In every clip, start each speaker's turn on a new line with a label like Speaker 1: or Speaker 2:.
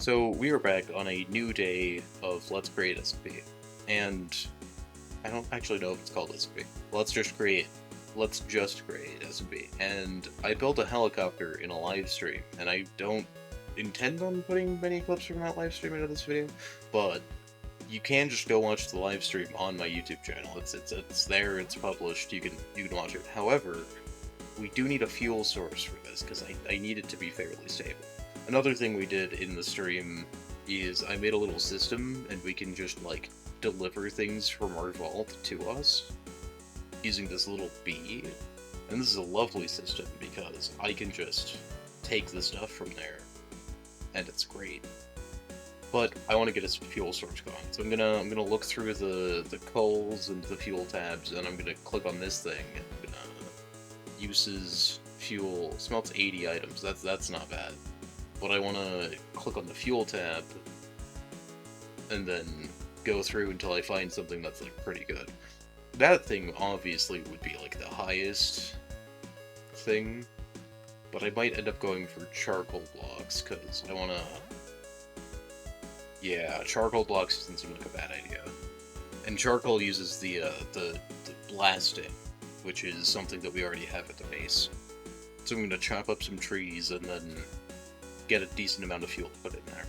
Speaker 1: So we are back on a new day of Let's Create SCP, and I don't actually know if it's called SCP. Let's just create SCP. And I built a helicopter in a live stream, and I don't intend on putting many clips from that live stream into this video, but you can just go watch the live stream on my YouTube channel. It's there, it's published, you can watch it. However, we do need a fuel source for this, because I need it to be fairly stable. Another thing we did in the stream is I made a little system, and we can just, like, deliver things from our vault to us using this little bee. And this is a lovely system, because I can just take the stuff from there, and it's great. But I want to get a fuel source going, so I'm gonna look through the coals and the fuel tabs, and I'm gonna click on this thing. I'm gonna uses fuel smelts 80 items. That's not bad. But I want to click on the fuel tab and then go through until I find something that's like pretty good. That thing obviously would be like the highest thing, but I might end up going for charcoal blocks because I want to. Yeah, charcoal blocks doesn't seem like a bad idea. And charcoal uses the blasting, which is something that we already have at the base. So I'm going to chop up some trees and then get a decent amount of fuel to put in there.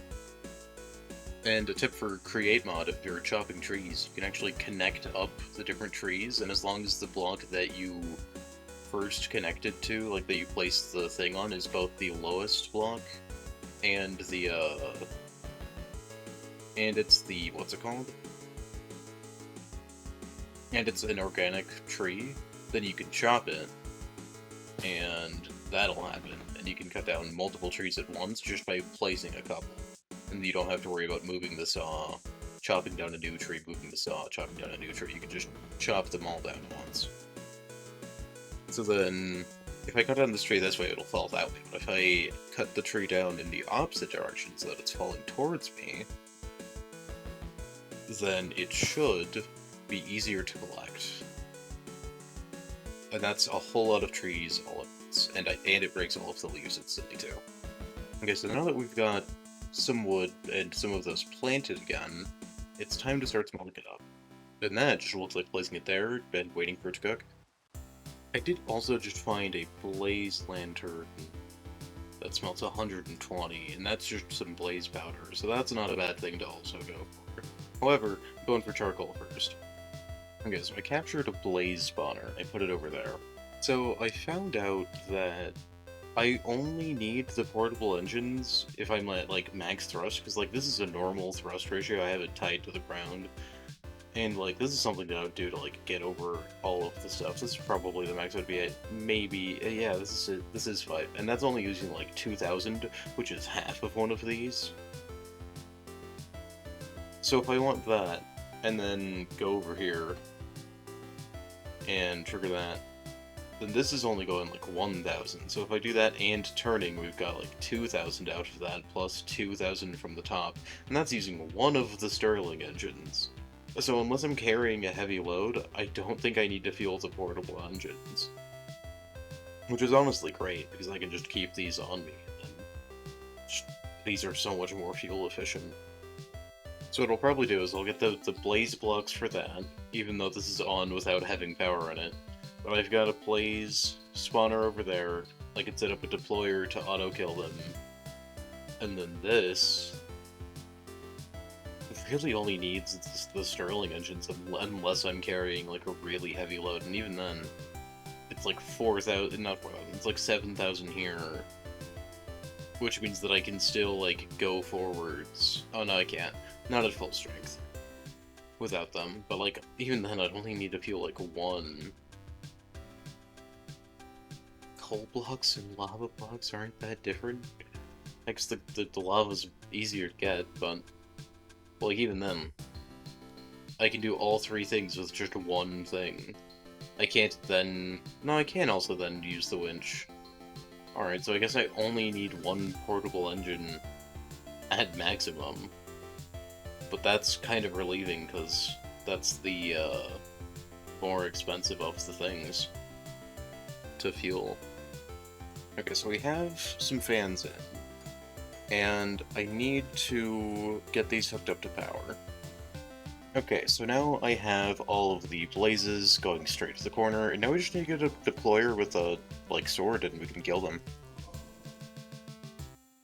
Speaker 1: And a tip for create mod, if you're chopping trees, you can actually connect up the different trees, and as long as the block that you first connected to, like that you placed the thing on, is both the lowest block and the, and it's the, what's it called? And it's an organic tree, then you can chop it, and that'll happen. And you can cut down multiple trees at once just by placing a couple. And you don't have to worry about moving the saw, chopping down a new tree, moving the saw, chopping down a new tree. You can just chop them all down at once. So then, if I cut down this tree this way, it'll fall that way. But if I cut the tree down in the opposite direction so that it's falling towards me, then it should be easier to collect. And that's a whole lot of trees all at once, and it breaks all of the leaves instantly too. Okay, so now that we've got some wood and some of those planted again, it's time to start smelting it up. And that just looks like placing it there and waiting for it to cook. I did also just find a blaze lantern that smelts 120, and that's just some blaze powder, so that's not a bad thing to also go for. However, I'm going for charcoal first. Okay, so I captured a blaze spawner. I put it over there. So I found out that I only need the portable engines if I'm at, like, max thrust, because, like, this is a normal thrust ratio. I have it tied to the ground. And, like, this is something that I would do to, like, get over all of the stuff. This is probably the max I'd be at. Maybe, yeah, this is 5. And that's only using, like, 2,000, which is half of one of these. So if I want that, and then go over here and trigger that, then this is only going like 1,000. So if I do that and turning, we've got like 2,000 out of that, plus 2,000 from the top, and that's using one of the Stirling engines. So unless I'm carrying a heavy load, I don't think I need to fuel the portable engines. Which is honestly great, because I can just keep these on me, and these are so much more fuel efficient. So what I'll probably do is I'll get the blaze blocks for that, even though this is on without having power in it. But I've got a blaze spawner over there. I can set up a deployer to auto-kill them. And then this really only needs the Stirling engines unless I'm carrying like a really heavy load, and even then, it's like 4,000, not 4,000, it's like 7,000 here. Which means that I can still, like, go forwards. Oh no, I can't. Not at full strength. Without them. But, like, even then, I'd only need to fuel, like, 1. Coal blocks and lava blocks aren't that different. I guess the lava's easier to get, but... like, even then, I can do all 3 things with just 1 thing. I can't then... no, I can also then use the winch. Alright, so I guess I only need 1 portable engine at maximum. But that's kind of relieving, because that's the more expensive of the things to fuel. Okay, so we have some fans in. and I need to get these hooked up to power. Okay, so now I have all of the blazes going straight to the corner, and now we just need to get a deployer with a, like, sword, and we can kill them.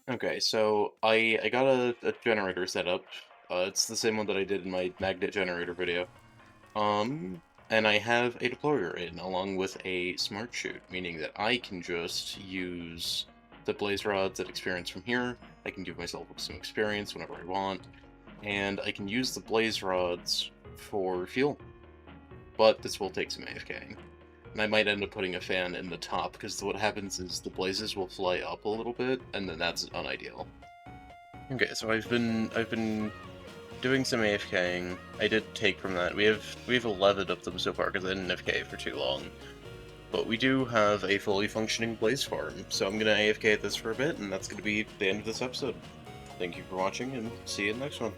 Speaker 1: Okay, so I got a generator set up. It's the same one that I did in my magnet generator video. And I have a deployer in, along with a smart shoot, meaning that I can just use the blaze rods that experience from here. I can give myself some experience whenever I want, and I can use the blaze rods for fuel. But this will take some AFKing. And I might end up putting a fan in the top, because what happens is the blazes will fly up a little bit, and then that's unideal. Okay, so I've been doing some AFKing. I did take from that. We have 11 of them so far, because I didn't AFK for too long. But we do have a fully functioning blaze farm, so I'm gonna AFK at this for a bit, and that's gonna be the end of this episode. Thank you for watching, and see you in the next one.